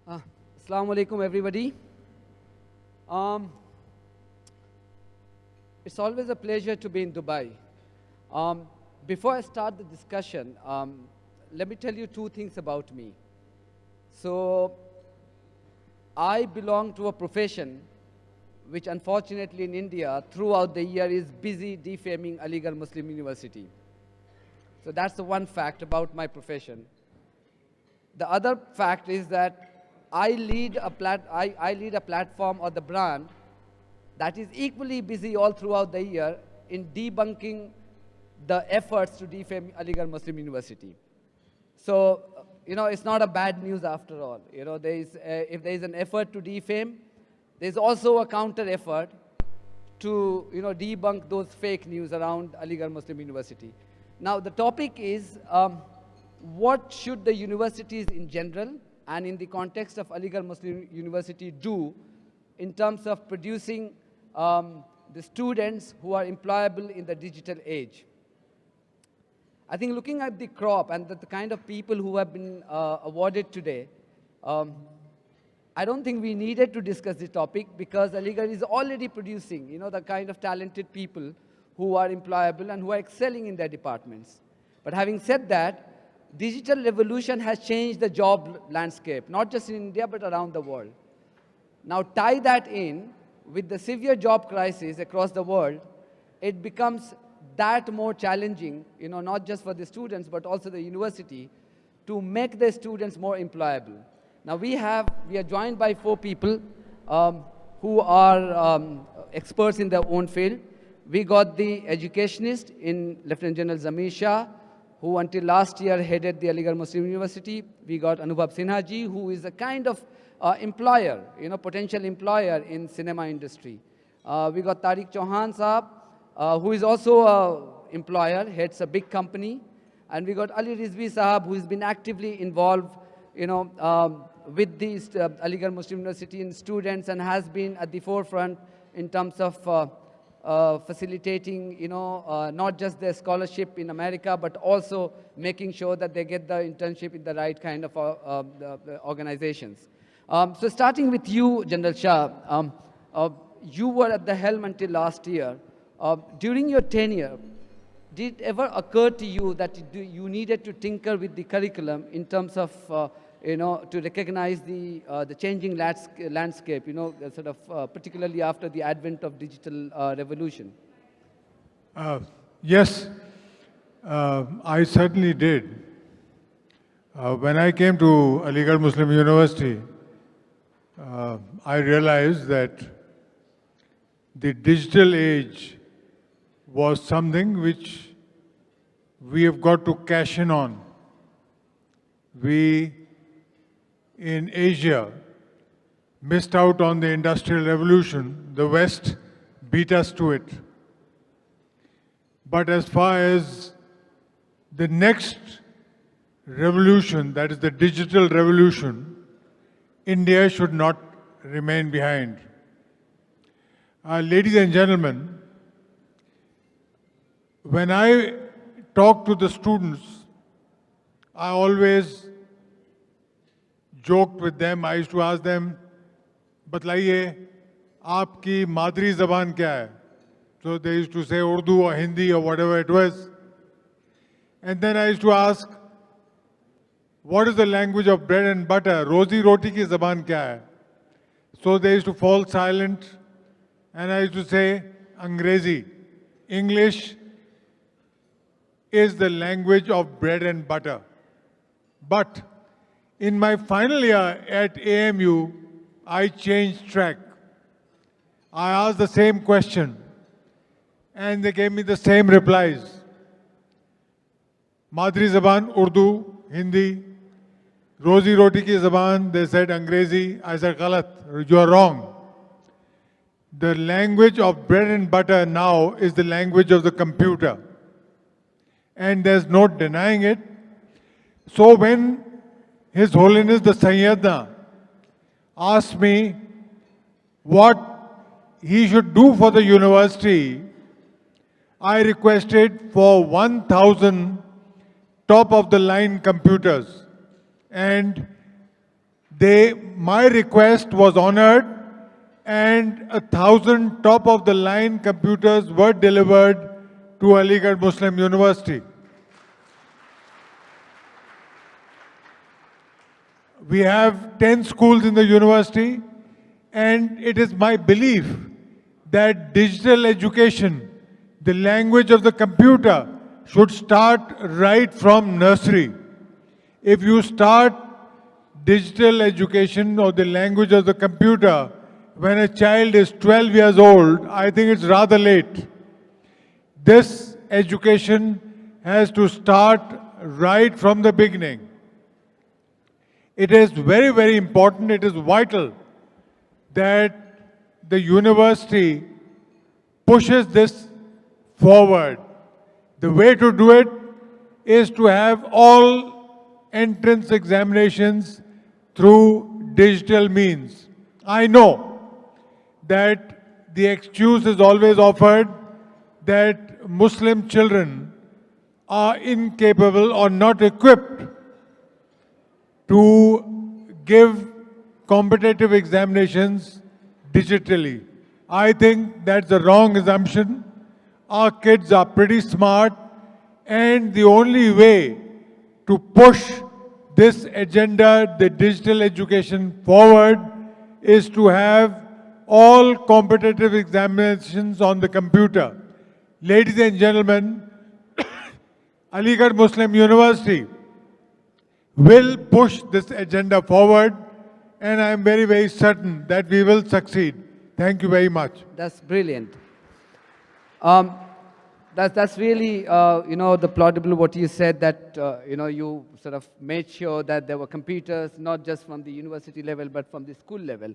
Assalamu alaikum, everybody. It's always a pleasure to be in Dubai. Before I start the discussion, let me tell you two things about me. So, I belong to a profession which unfortunately in India throughout the year is busy defaming Aligarh Muslim University. So that's the one fact about my profession. The other fact is that I lead a platform or the brand that is equally busy all throughout the year in debunking the efforts to defame Aligarh Muslim University. So, it's not a bad news after all. If there is an effort to defame, there's also a counter effort to, debunk those fake news around Aligarh Muslim University. Now, the topic is what should the universities in general and in the context of Aligarh Muslim University do in terms of producing the students who are employable in the digital age. I think looking at the crop and the kind of people who have been awarded today, I don't think we needed to discuss the topic because Aligarh is already producing, the kind of talented people who are employable and who are excelling in their departments. But having said that, digital revolution has changed the job landscape, not just in India, but around the world. Now tie that in with the severe job crisis across the world, it becomes that more challenging, not just for the students, but also the university, to make the students more employable. Now we are joined by 4 people who are experts in their own field. We got the educationist in Lieutenant General Zameer Shah, who until last year headed the Aligarh Muslim University. We got Anubhav Sinha ji, who is a kind of employer, potential employer in cinema industry. We got Tariq Chauhan sahab, who is also an employer, heads a big company. And we got Rizvi sahab, who has been actively involved, with the Aligarh Muslim University and students and has been at the forefront in terms of facilitating, not just their scholarship in America, but also making sure that they get the internship in the right kind of organizations. So starting with you, General Shah, you were at the helm until last year. During your tenure, did it ever occur to you that you needed to tinker with the curriculum in terms of, to recognize the changing landscape, sort of particularly after the advent of digital revolution? Yes, I certainly did. When I came to Aligarh Muslim University, I realized that the digital age was something which we have got to cash in on. We in Asia missed out on the Industrial Revolution. The West beat us to it. But as far as the next revolution, that is the digital revolution, India should not remain behind. Ladies and gentlemen, when I talk to the students, I always joked with them. I used to ask them, "Batlaiye, aapki madri zaban kya hai?" So they used to say Urdu or Hindi or whatever it was. And then I used to ask, "What is the language of bread and butter? Rozi roti ki zaban kya hai?" So they used to fall silent. And I used to say, "Angrezi." English is the language of bread and butter. But in my final year at AMU, I changed track. I asked the same question, and they gave me the same replies. Madri Zaban, Urdu, Hindi. Rozi Roti ki Zaban, they said Angrezi. I said, Galat, you are wrong. The language of bread and butter now is the language of the computer. And there's no denying it. So when His Holiness the Sayyidna asked me what he should do for the university, I requested for 1,000 top-of-the-line computers. And they my request was honored and 1,000 top-of-the-line computers were delivered to Aligarh Muslim University. We have 10 schools in the university, and it is my belief that digital education, the language of the computer, should start right from nursery. If you start digital education or the language of the computer when a child is 12 years old, I think it's rather late. This education has to start right from the beginning. It is very, very important, it is vital that the university pushes this forward. The way to do it is to have all entrance examinations through digital means. I know that the excuse is always offered that Muslim children are incapable or not equipped to give competitive examinations digitally. I think that's the wrong assumption. Our kids are pretty smart, and the only way to push this agenda, the digital education forward, is to have all competitive examinations on the computer. Ladies and gentlemen, Aligarh Muslim University will push this agenda forward, and I am very, very certain that we will succeed. Thank you very much. That's brilliant. That's really, the plausible what you said, that, you sort of made sure that there were computers, not just from the university level, but from the school level.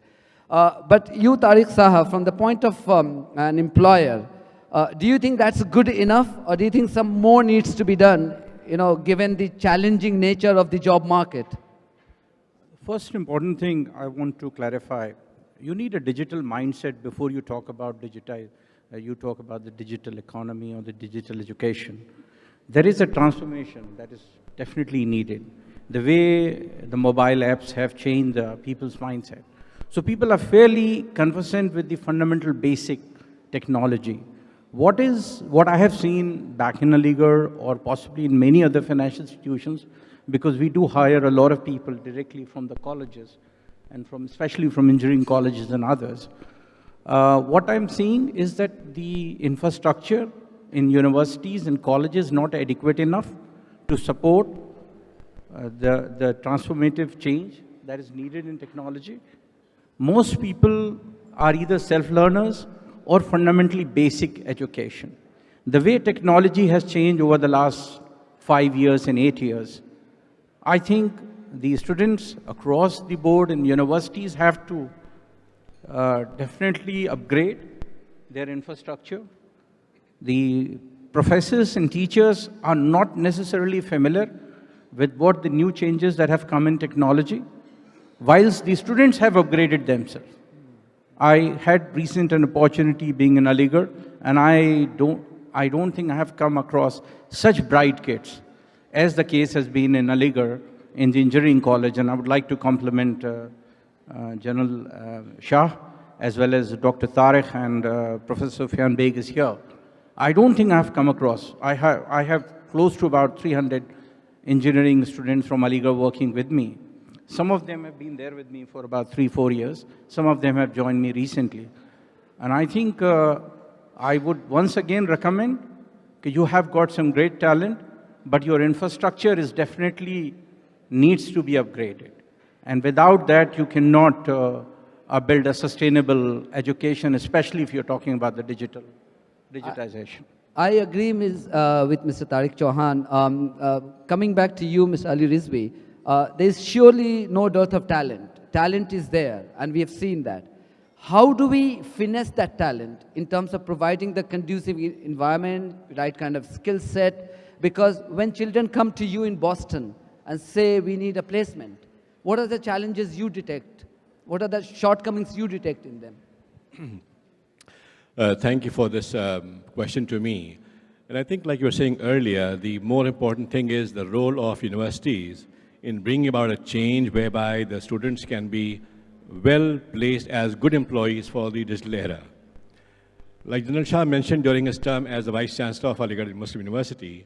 But you, Tariq Saha, from the point of an employer, do you think that's good enough, or do you think some more needs to be done, given the challenging nature of the job market? First important thing I want to clarify, you need a digital mindset before you talk about you talk about the digital economy or the digital education. There is a transformation that is definitely needed. The way the mobile apps have changed people's mindset. So people are fairly conversant with the fundamental basic technology. What I have seen back in Aligarh or possibly in many other financial institutions, because we do hire a lot of people directly from the colleges and especially from engineering colleges and others. What I'm seeing is that the infrastructure in universities and colleges is not adequate enough to support the transformative change that is needed in technology. Most people are either self-learners or fundamentally basic education. The way technology has changed over the last 5 years and 8 years, I think the students across the board in universities have to definitely upgrade their infrastructure. The professors and teachers are not necessarily familiar with what the new changes that have come in technology, whilst the students have upgraded themselves. I had recent an opportunity being in Aligarh, and I don't think I have come across such bright kids as the case has been in Aligarh in the engineering college, and I would like to compliment General Shah, as well as Dr. Tariq and Professor Sufyan Beg is here. I don't think I have come across. I have close to about 300 engineering students from Aligarh working with me. Some of them have been there with me for about 3-4 years. Some of them have joined me recently. And I think I would once again recommend that you have got some great talent, but your infrastructure is definitely needs to be upgraded. And without that, you cannot build a sustainable education, especially if you're talking about the digitization. I agree with Mr. Tariq Chauhan. Coming back to you, Mr. Ali Rizvi, there is surely no dearth of talent. Talent is there, and we have seen that. How do we finesse that talent in terms of providing the conducive environment, right kind of skill set? Because when children come to you in Boston and say, we need a placement, what are the challenges you detect? What are the shortcomings you detect in them? Thank you for this question to me. And I think, like you were saying earlier, the more important thing is the role of universities in bringing about a change whereby the students can be well placed as good employees for the digital era. Like General Shah mentioned during his term as the Vice Chancellor of Aligarh Muslim University,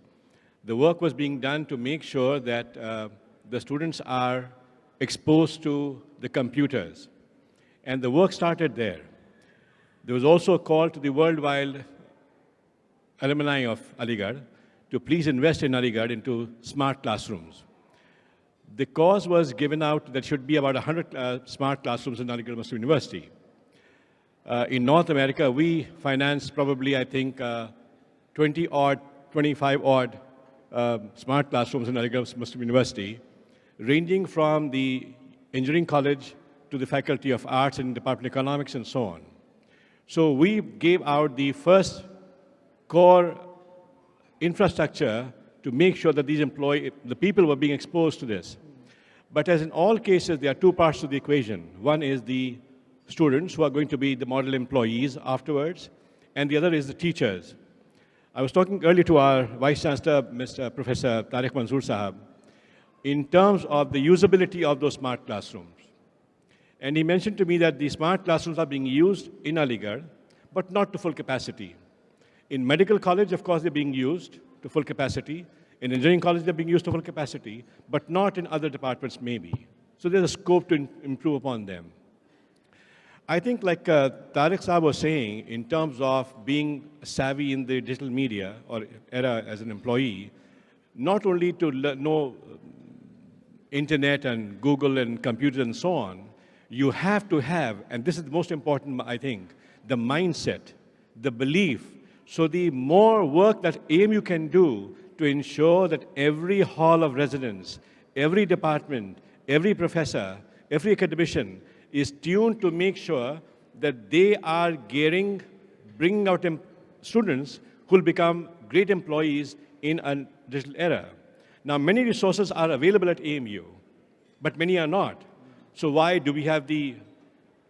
the work was being done to make sure that the students are exposed to the computers. And the work started there. There was also a call to the worldwide alumni of Aligarh to please invest in Aligarh into smart classrooms. The cause was given out that should be about 100 smart classrooms in Aligarh Muslim University. In North America, we financed probably, I think, 20-odd, 25-odd smart classrooms in Aligarh Muslim University, ranging from the engineering college to the Faculty of Arts and Department of Economics and so on. So we gave out the first core infrastructure to make sure that the people were being exposed to this. But as in all cases, there are two parts to the equation. One is the students who are going to be the model employees afterwards, and the other is the teachers. I was talking earlier to our Vice Chancellor, Mr. Professor Tariq Manzoor Sahab, in terms of the usability of those smart classrooms. And he mentioned to me that the smart classrooms are being used in Aligarh, but not to full capacity. In medical college, of course, they're being used to full capacity. In engineering college, they're being used to full capacity, but not in other departments, maybe. So there's a scope to improve upon them. I think, like Tariq Saab was saying, in terms of being savvy in the digital media or era as an employee, not only to know internet and Google and computers and so on, you have to have, and this is the most important, I think, the mindset, the belief. So the more work that AMU can do to ensure that every hall of residence, every department, every professor, every academician is tuned to make sure that they are bringing out students who will become great employees in a digital era. Now, many resources are available at AMU, but many are not. So why do we have the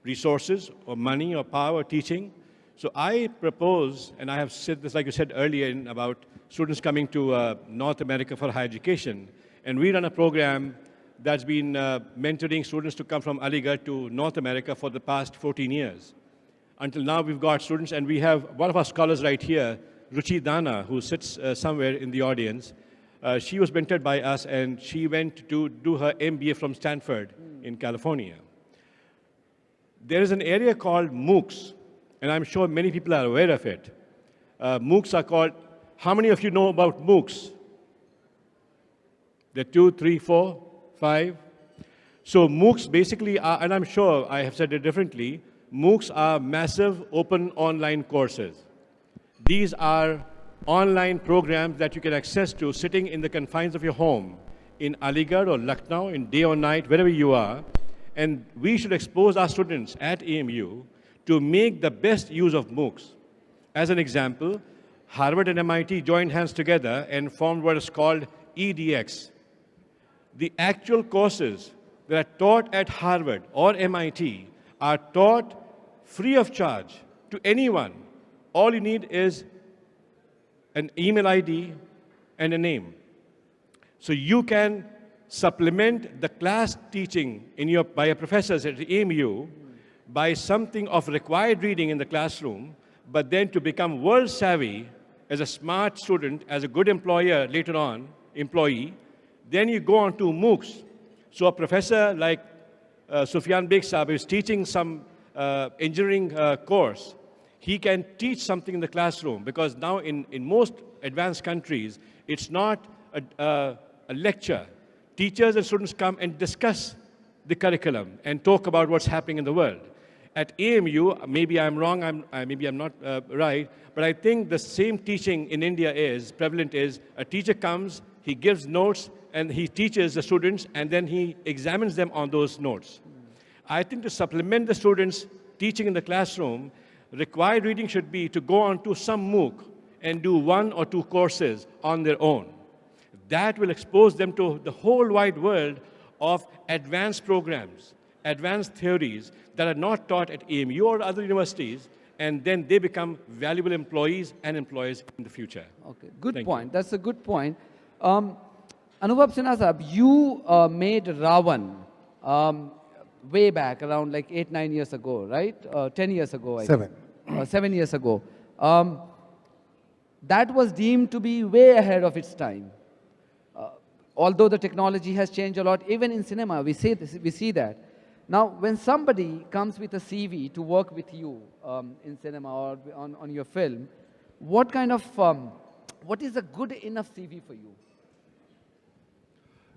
resources or money or power or teaching? So I propose, and I have said this, like you said earlier, about students coming to North America for higher education, and we run a program that's been mentoring students to come from Aligarh to North America for the past 14 years. Until now, we've got students, and we have one of our scholars right here, Ruchi Dana, who sits somewhere in the audience. She was mentored by us, and she went to do her MBA from Stanford in California. There is an area called MOOCs, and I'm sure many people are aware of it. MOOCs are called, how many of you know about MOOCs? There are 2, 3, 4, 5. So MOOCs basically are, and I'm sure I have said it differently, MOOCs are massive open online courses. These are online programs that you can access to sitting in the confines of your home in Aligarh or Lucknow, in day or night, wherever you are. And we should expose our students at AMU to make the best use of MOOCs. As an example, Harvard and MIT joined hands together and formed what is called EDX. The actual courses that are taught at Harvard or MIT are taught free of charge to anyone. All you need is an email ID and a name. So you can supplement the class teaching by your professors at AMU by something of required reading in the classroom, but then to become world savvy as a smart student, as a good employee, then you go on to MOOCs. So a professor like Sufyan Beg Saab is teaching some engineering course. He can teach something in the classroom, because now in most advanced countries, it's not a lecture. Teachers and students come and discuss the curriculum and talk about what's happening in the world. At AMU, maybe I'm wrong, maybe I'm not right, but I think the same teaching in India is prevalent. Is a teacher comes, he gives notes, and he teaches the students, and then he examines them on those notes. I think to supplement the students' teaching in the classroom, required reading should be to go on to some MOOC and do 1 or 2 courses on their own. That will expose them to the whole wide world of advanced programs, advanced theories that are not taught at AMU or other universities, and then they become valuable employees and employers in the future. Okay, good point. That's a good point. Anubhav Sinha Sahab, you made Ravan. way back around like 8, 9 years ago, right? 10 years ago, I think. 7 years ago. That was deemed to be way ahead of its time. Although the technology has changed a lot, even in cinema, we see that. Now, when somebody comes with a CV to work with you in cinema or on your film, what kind of, what is a good enough CV for you?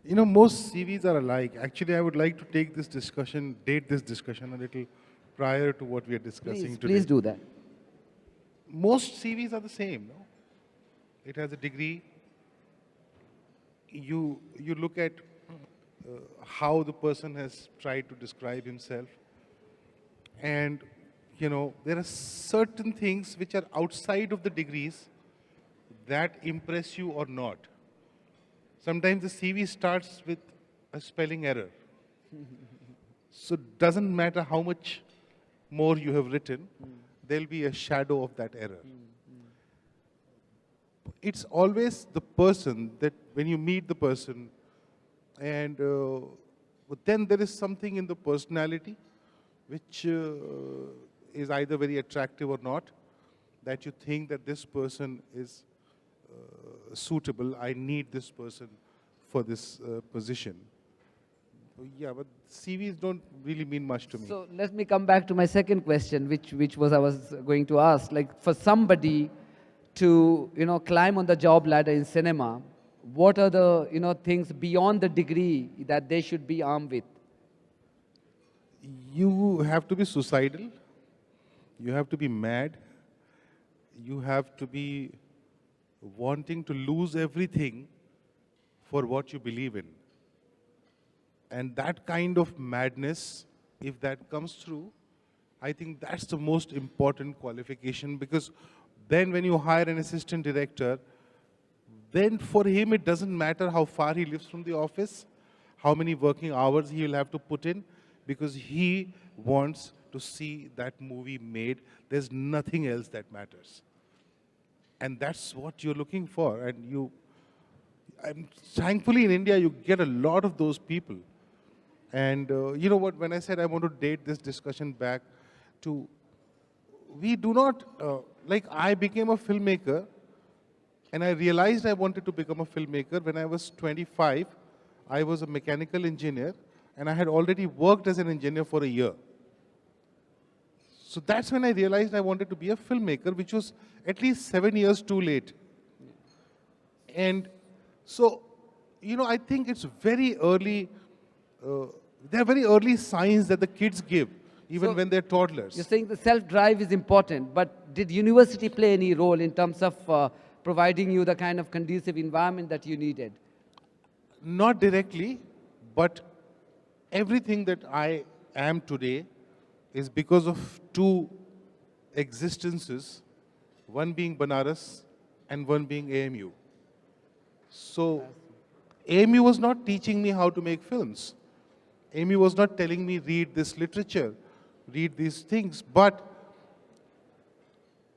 You know, most CVs are alike. Actually, I would like to take this discussion, date this discussion a little prior to what we are discussing today. Please do that. Most CVs are the same, no? It has a degree. You look at how the person has tried to describe himself. And, you know, there are certain things which are outside of the degrees that impress you or not. Sometimes the CV starts with a spelling error. So it doesn't matter how much more you have written, there'll be a shadow of that error. It's always the person that when you meet the person, and but then there is something in the personality which is either very attractive or not, that you think that this person is suitable, I need this person for this position. Yeah, but CVs don't really mean much to me. So let me come back to my second question, which was I was going to ask. Like for somebody to, you know, climb on the job ladder in cinema, what are the, you know, things beyond the degree that they should be armed with? You have to be suicidal. You have to be mad. You have to be wanting to lose everything for what you believe in. And that kind of madness, if that comes through, I think that's the most important qualification, because then when you hire an assistant director, then for him it doesn't matter how far he lives from the office, how many working hours he will have to put in, because he wants to see that movie made. There's nothing else that matters. And that's what you're looking for. And thankfully in India, you get a lot of those people. And you know what, when I said I want to date this discussion back to, we do not, like I became a filmmaker, and I realized I wanted to become a filmmaker when I was 25. I was a mechanical engineer, and I had already worked as an engineer for a year. So that's when I realized I wanted to be a filmmaker, which was at least 7 years too late. And so, you know, I think it's very early, there are very early signs that the kids give, even when they're toddlers. You're saying the self-drive is important, but did university play any role in terms of providing you the kind of conducive environment that you needed? Not directly, but everything that I am today is because of two existences, one being Banaras and one being AMU. So AMU was not teaching me how to make films. AMU was not telling me read this literature, read these things, but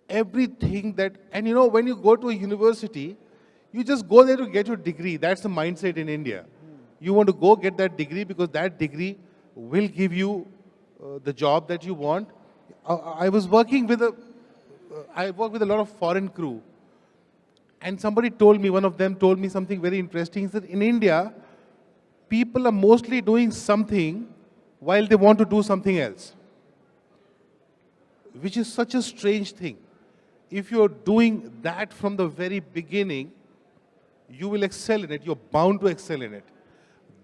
everything that, and you know, when you go to a university, you just go there to get your degree. That's the mindset in India. You want to go get that degree because that degree will give you the job that you want. I work with a lot of foreign crew. And somebody told me, one of them told me something very interesting. He said, in India, people are mostly doing something while they want to do something else, which is such a strange thing. If you're doing that from the very beginning, you will excel in it. You're bound to excel in it.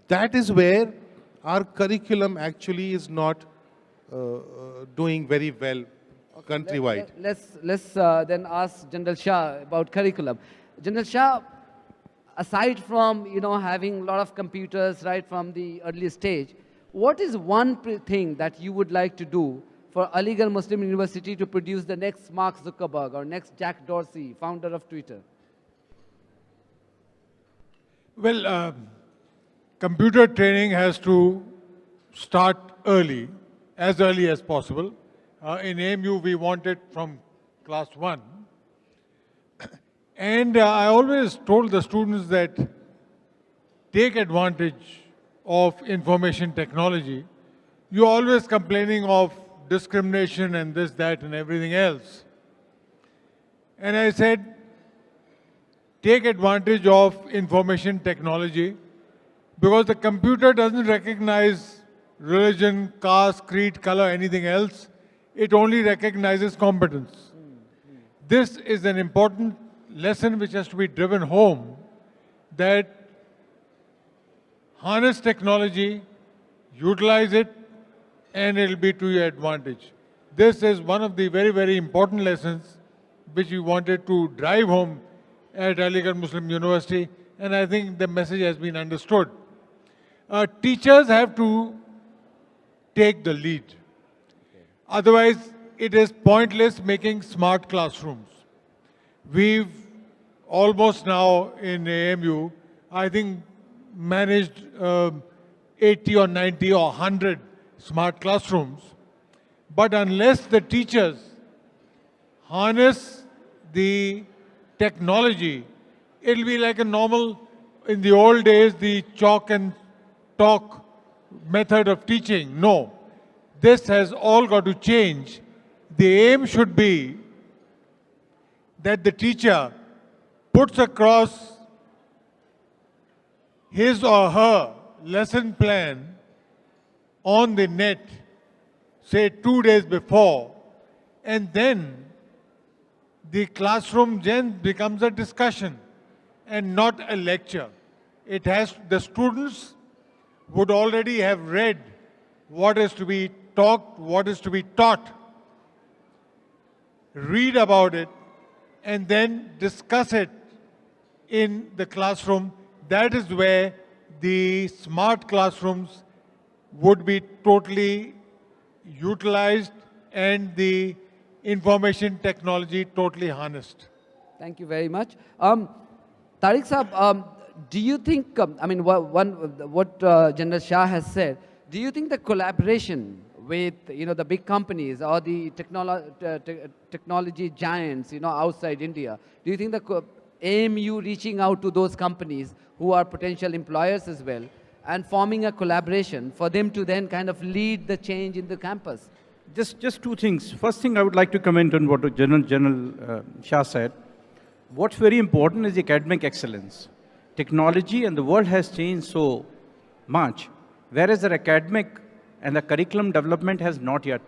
That is where our curriculum actually is not doing very well countrywide. Let's then ask General Shah about curriculum. General Shah, aside from, you know, having a lot of computers right from the early stage, what is one thing that you would like to do for Aligarh Muslim University to produce the next Mark Zuckerberg or next Jack Dorsey, founder of Twitter? Well, computer training has to start early as possible. In AMU, we want it from class 1. And I always told the students that take advantage of information technology you're always complaining of discrimination and this, that, and everything else. And I said, take advantage of information technology, because the computer doesn't recognize religion, caste, creed, color, anything else. It only recognizes competence. This is an important lesson which has to be driven home, that harness technology, utilize it, and it'll be to your advantage. This is one of the very, very important lessons which we wanted to drive home at Aligarh Muslim University, and I think the message has been understood. Teachers have to take the lead. Otherwise, it is pointless making smart classrooms. We've almost now in AMU, I think, managed 80 or 90 or 100 smart classrooms. But unless the teachers harness the technology, it'll be like a normal, in the old days, the chalk and talk method of teaching. No, this has all got to change. The aim should be that the teacher puts across his or her lesson plan on the net, say 2 days before, and then the classroom then becomes a discussion and not a lecture. It has, the students would already have read what is to be talked, what is to be taught, read about it, and then discuss it in the classroom. That is where the smart classrooms would be totally utilized and the information technology totally harnessed. Thank you very much. Tariq Saab, do you think, what General Shah has said, do you think the collaboration with the big companies or the technology giants outside India, do you think the AMU reaching out to those companies who are potential employers as well and forming a collaboration for them to then kind of lead the change in the campus? Just two things. First thing, I would like to comment on what General Shah said. What's very important is academic excellence. Technology and the world has changed so much, whereas the academic and the curriculum development has not yet.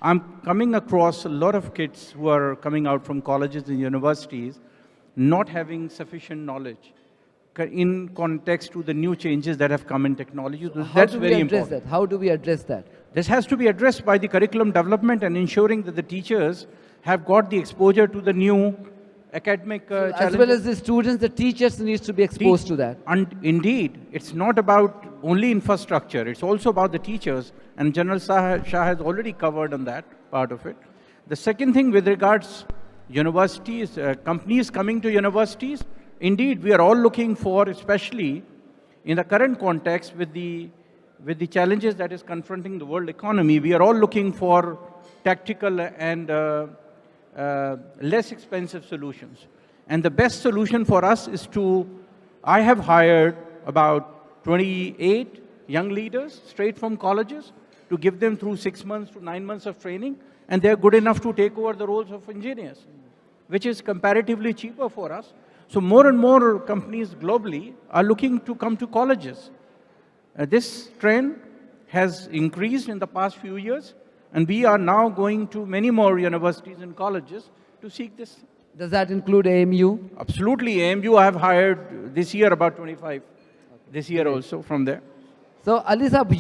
I'm coming across a lot of kids who are coming out from colleges and universities not having sufficient knowledge in context to the new changes that have come in technology. That's very important. How do we address that? This has to be addressed by the curriculum development and ensuring that the teachers have got the exposure to the new academic challenges. As well as the students, the teachers need to be exposed to that. And indeed, it's not about only infrastructure, it's also about the teachers, and General Shah has already covered on that part of it. The second thing with regards universities, companies coming to universities, indeed, we are all looking for, especially in the current context with the challenges that is confronting the world economy, we are all looking for tactical and less expensive solutions. And the best solution for us is I have hired about 28 young leaders straight from colleges to give them through 6 months to 9 months of training, and they're good enough to take over the roles of engineers, which is comparatively cheaper for us. So more and more companies globally are looking to come to colleges. This trend has increased in the past few years, and we are now going to many more universities and colleges to seek this. Does that include AMU? Absolutely. AMU, I have hired this year about 25. This year also from there. So, Ali Saab,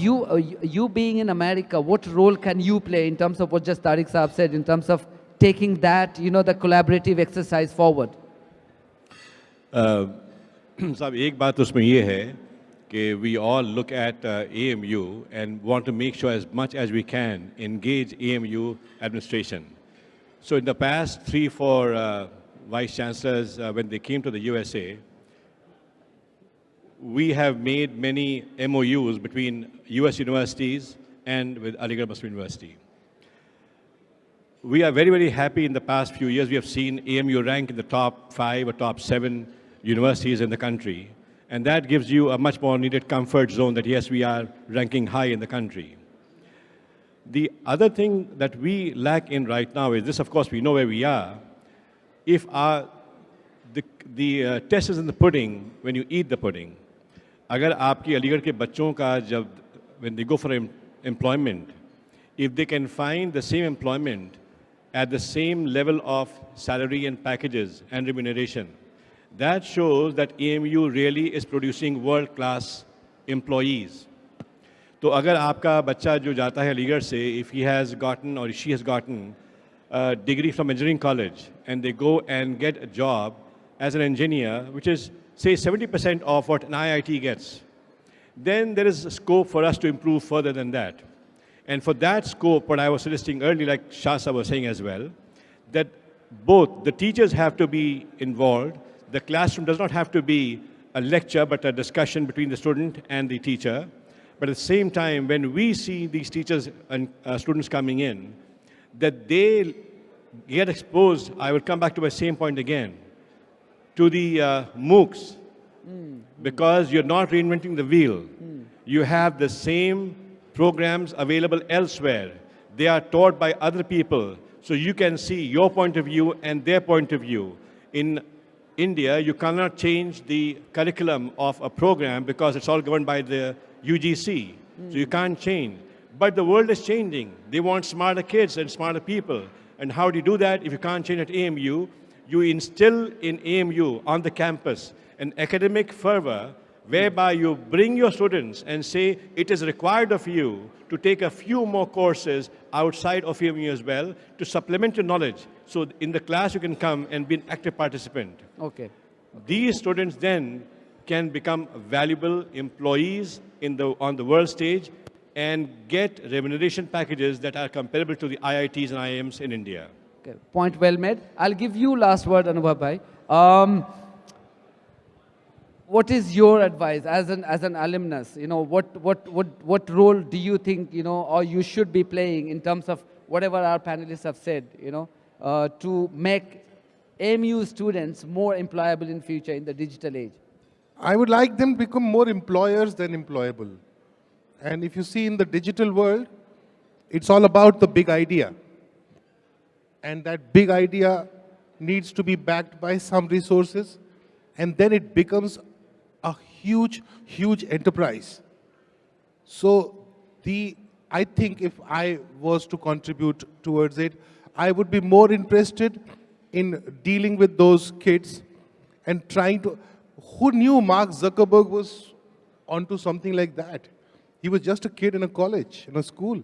you being in America, what role can you play in terms of what just Tariq Saab said, in terms of taking that, the collaborative exercise forward? साहब एक बात उसमें ये है कि we all look at AMU and want to make sure as much as we can engage AMU administration. So in the past 3-4 vice chancellors, when they came to the USA, we have made many MOUs between US universities and with Aligarh Muslim University. We are very, very happy in the past few years. We have seen AMU rank in the top 5 or top 7 universities in the country. And that gives you a much more needed comfort zone that, yes, we are ranking high in the country. The other thing that we lack in right now is this, of course, we know where we are. If the test is in the pudding, when you eat the pudding, अगर आपकी अलीगढ़ के बच्चों का जब when they go for employment, if they can find the same employment at the same level of salary and packages and remuneration, that shows that AMU really is producing world-class employees. तो अगर आपका बच्चा जो जाता है अलीगढ़ से, if he has gotten or she has gotten a degree from engineering college and they go and get a job as an engineer, which is say 70% of what an IIT gets, then there is a scope for us to improve further than that. And for that scope, what I was suggesting earlier, like Shah was saying as well, that both the teachers have to be involved. The classroom does not have to be a lecture, but a discussion between the student and the teacher. But at the same time, when we see these teachers and students coming in, that they get exposed, I will come back to my same point again, to the MOOCs, because you're not reinventing the wheel. You have the same programs available elsewhere. They are taught by other people, so you can see your point of view and their point of view. In India, you cannot change the curriculum of a program because it's all governed by the UGC, so you can't change. But the world is changing. They want smarter kids and smarter people. And how do you do that if you can't change at AMU? You instill in AMU on the campus an academic fervor whereby you bring your students and say it is required of you to take a few more courses outside of AMU as well to supplement your knowledge. So in the class you can come and be an active participant. Okay. These students then can become valuable employees on the world stage and get remuneration packages that are comparable to the IITs and IIMs in India. Okay. Point well made. I'll give you last word, Anubhav bhai. What is your advice as an alumnus? You know, what role do you think, you know, or you should be playing in terms of whatever our panelists have said, you know, to make AMU students more employable in future in the digital age? I would like them to become more employers than employable. And if you see in the digital world, it's all about the big idea. And that big idea needs to be backed by some resources. And then it becomes a huge, huge enterprise. So I think if I was to contribute towards it, I would be more interested in dealing with those kids and trying to... Who knew Mark Zuckerberg was onto something like that? He was just a kid in a college, in a school.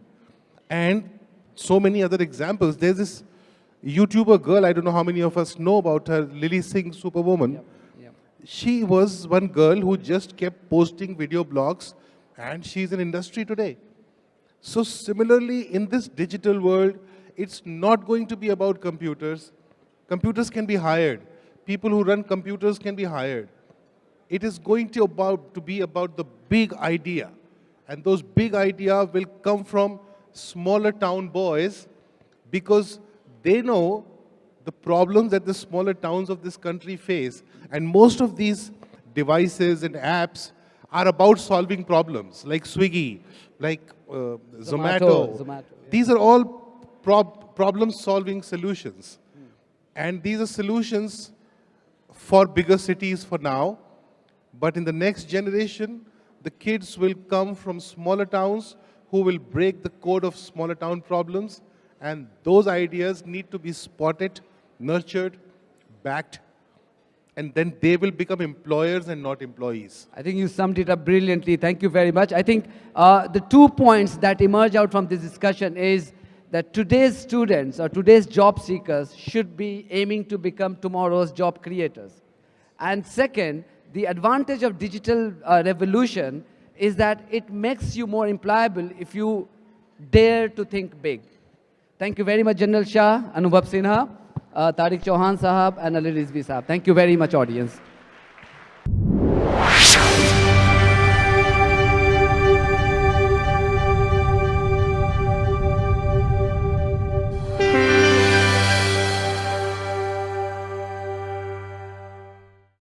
And so many other examples. There's this YouTuber girl, I don't know how many of us know about her, Lily Singh, Superwoman. Yep. She was one girl who just kept posting video blogs, and she's in industry today. So similarly, in this digital world, it's not going to be about computers. Computers can be hired. People who run computers can be hired. It is going to be about the big idea. And those big ideas will come from smaller town boys because they know the problems that the smaller towns of this country face. And most of these devices and apps are about solving problems, like Swiggy, like Zomato. Yeah. These are all problem-solving solutions. And these are solutions for bigger cities for now. But in the next generation, the kids will come from smaller towns who will break the code of smaller town problems. And those ideas need to be spotted, nurtured, backed, and then they will become employers and not employees. I think you summed it up brilliantly. Thank you very much. I think the 2 points that emerge out from this discussion is that today's students or today's job seekers should be aiming to become tomorrow's job creators. And second, the advantage of digital revolution is that it makes you more employable if you dare to think big. Thank you very much, General Shah, Anubhav Sinha, Tariq Chauhan Sahab, and Ali Rizvi Sahab. Thank you very much, audience.